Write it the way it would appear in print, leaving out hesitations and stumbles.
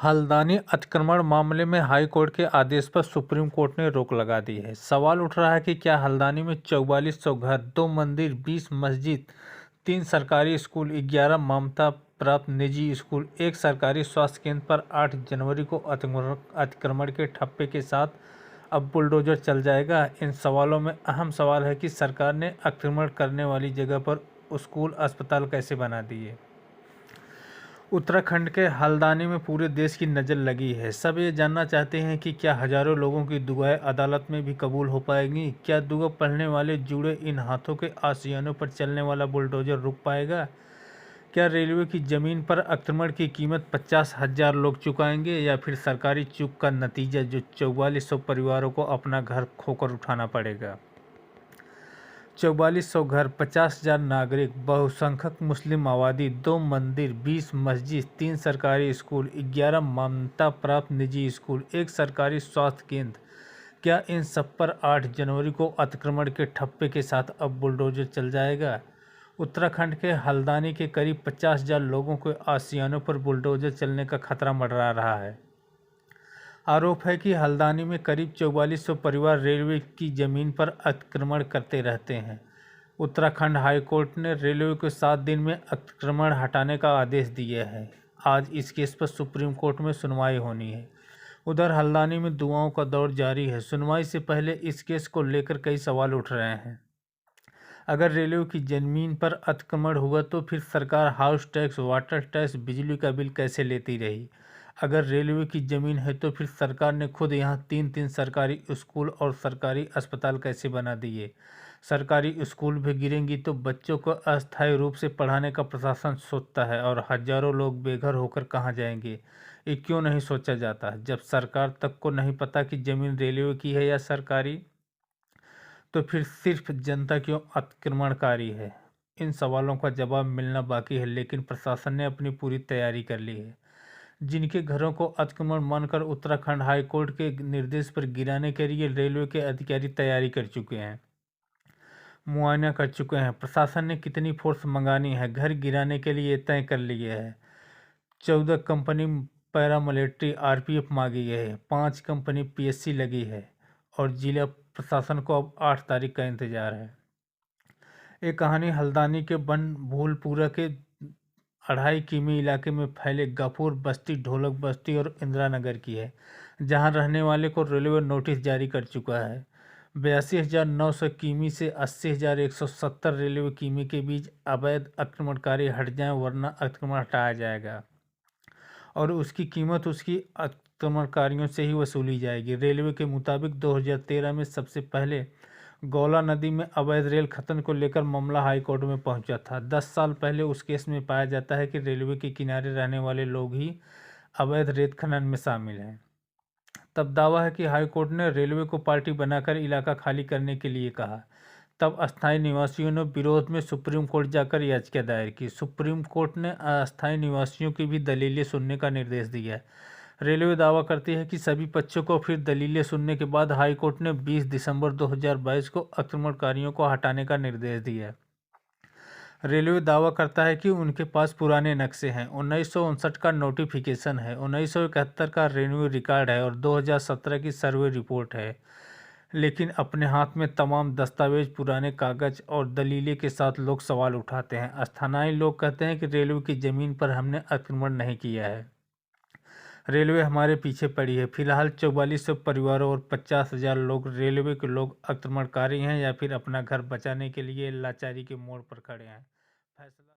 हल्द्वानी अतिक्रमण मामले में हाई कोर्ट के आदेश पर सुप्रीम कोर्ट ने रोक लगा दी है। सवाल उठ रहा है कि क्या हल्द्वानी में 4400 घर, 2 मंदिर, 20 मस्जिद, 3 सरकारी स्कूल, 11 मान्यता प्राप्त निजी स्कूल, 1 सरकारी स्वास्थ्य केंद्र पर 8 जनवरी को अतिक्रमण के ठप्पे के साथ अब बुलडोजर चल जाएगा। इन सवालों में अहम सवाल है कि सरकार ने अतिक्रमण करने वाली जगह पर स्कूल, अस्पताल कैसे बना दिए। उत्तराखंड के हल्द्वानी में पूरे देश की नज़र लगी है। सब ये जानना चाहते हैं कि क्या हजारों लोगों की दुआएं अदालत में भी कबूल हो पाएंगी। क्या दुआ पढ़ने वाले जुड़े इन हाथों के आशियानों पर चलने वाला बुलडोजर रुक पाएगा। क्या रेलवे की ज़मीन पर अतिक्रमण की कीमत 50,000 लोग चुकाएंगे या फिर सरकारी चूक का नतीजा जो 4400 परिवारों को अपना घर खोकर उठाना पड़ेगा। 4400 घर, 50,000 नागरिक, बहुसंख्यक मुस्लिम आबादी, 2 मंदिर, 20 मस्जिद, 3 सरकारी स्कूल, 11 मान्यता प्राप्त निजी स्कूल, 1 सरकारी स्वास्थ्य केंद्र। क्या इन सब पर 8 जनवरी को अतिक्रमण के ठप्पे के साथ अब बुलडोजर चल जाएगा। उत्तराखंड के हल्द्वानी के करीब 50,000 लोगों के आशियानों पर बुलडोजर चलने का खतरा मंडरा रहा है। आरोप है कि हल्द्वानी में करीब 4400 परिवार रेलवे की ज़मीन पर अतिक्रमण करते रहते हैं। उत्तराखंड हाई कोर्ट ने रेलवे को 7 दिन में अतिक्रमण हटाने का आदेश दिया है। आज इस केस पर सुप्रीम कोर्ट में सुनवाई होनी है। उधर हल्द्वानी में दुआओं का दौर जारी है। सुनवाई से पहले इस केस को लेकर कई सवाल उठ रहे हैं। अगर रेलवे की ज़मीन पर अतिक्रमण हुआ तो फिर सरकार हाउस टैक्स, वाटर टैक्स, बिजली का बिल कैसे लेती रही। अगर रेलवे की ज़मीन है तो फिर सरकार ने खुद यहाँ 3-3 सरकारी स्कूल और सरकारी अस्पताल कैसे बना दिए। सरकारी स्कूल भी गिरेंगी तो बच्चों को अस्थायी रूप से पढ़ाने का प्रशासन सोचता है और हजारों लोग बेघर होकर कहाँ जाएंगे। ये क्यों नहीं सोचा जाता। जब सरकार तक को नहीं पता कि ज़मीन रेलवे की है या सरकारी, तो फिर सिर्फ जनता क्यों अतिक्रमणकारी है। इन सवालों का जवाब मिलना बाकी है, लेकिन प्रशासन ने अपनी पूरी तैयारी कर ली है। जिनके घरों को अतिक्रमण मानकर उत्तराखंड हाई कोर्ट के निर्देश पर गिराने के लिए रेलवे के अधिकारी तैयारी कर चुके हैं, मुआयना कर चुके हैं। प्रशासन ने कितनी फोर्स मंगानी है घर गिराने के लिए तय कर लिया है। 14 कंपनी पैरामिलिट्री आरपीएफ मांगी है, 5 कंपनी पीएससी लगी है और जिला प्रशासन को अब 8 तारीख का इंतजार है। ये कहानी हल्द्वानी के बनभूलपुरा के 2.5 किमी इलाके में फैले गफूर बस्ती, ढोलक बस्ती और इंदिरा नगर की है, जहां रहने वाले को रेलवे नोटिस जारी कर चुका है। 82,900 किमी से 80,170 रेलवे किमी के बीच अवैध अतिक्रमणकारी हट जाएं, वरना अतिक्रमण हटाया जाएगा और उसकी कीमत उसकी अतिक्रमणकारियों से ही वसूली जाएगी। रेलवे के मुताबिक 2013 में सबसे पहले गौला नदी में अवैध रेल खनन को लेकर मामला हाईकोर्ट में पहुंचा था। 10 साल पहले उस केस में पाया जाता है कि रेलवे के किनारे रहने वाले लोग ही अवैध रेत खनन में शामिल हैं। तब दावा है कि हाईकोर्ट ने रेलवे को पार्टी बनाकर इलाका खाली करने के लिए कहा। तब अस्थायी निवासियों ने विरोध में सुप्रीम कोर्ट जाकर याचिका दायर की। सुप्रीम कोर्ट ने अस्थायी निवासियों की भी दलीलें सुनने का निर्देश दिया। रेलवे दावा करती है कि सभी पक्षों को फिर दलीलें सुनने के बाद हाईकोर्ट ने 20 दिसंबर 2022 को अतिक्रमणकारियों को हटाने का निर्देश दिया। रेलवे दावा करता है कि उनके पास पुराने नक्शे हैं, 1959 का नोटिफिकेशन है, 1971 का रेन्यू रिकॉर्ड है और 2017 की सर्वे रिपोर्ट है, लेकिन अपने हाथ में तमाम दस्तावेज, पुराने कागज और दलीलें के साथ लोग सवाल उठाते हैं। स्थानीय लोग कहते हैं कि रेलवे की ज़मीन पर हमने अतिक्रमण नहीं किया है, रेलवे हमारे पीछे पड़ी है। फिलहाल 4400 परिवारों और 50,000 लोग रेलवे के लोग अतिक्रमणकारी हैं या फिर अपना घर बचाने के लिए लाचारी के मोड़ पर खड़े हैं। फैसला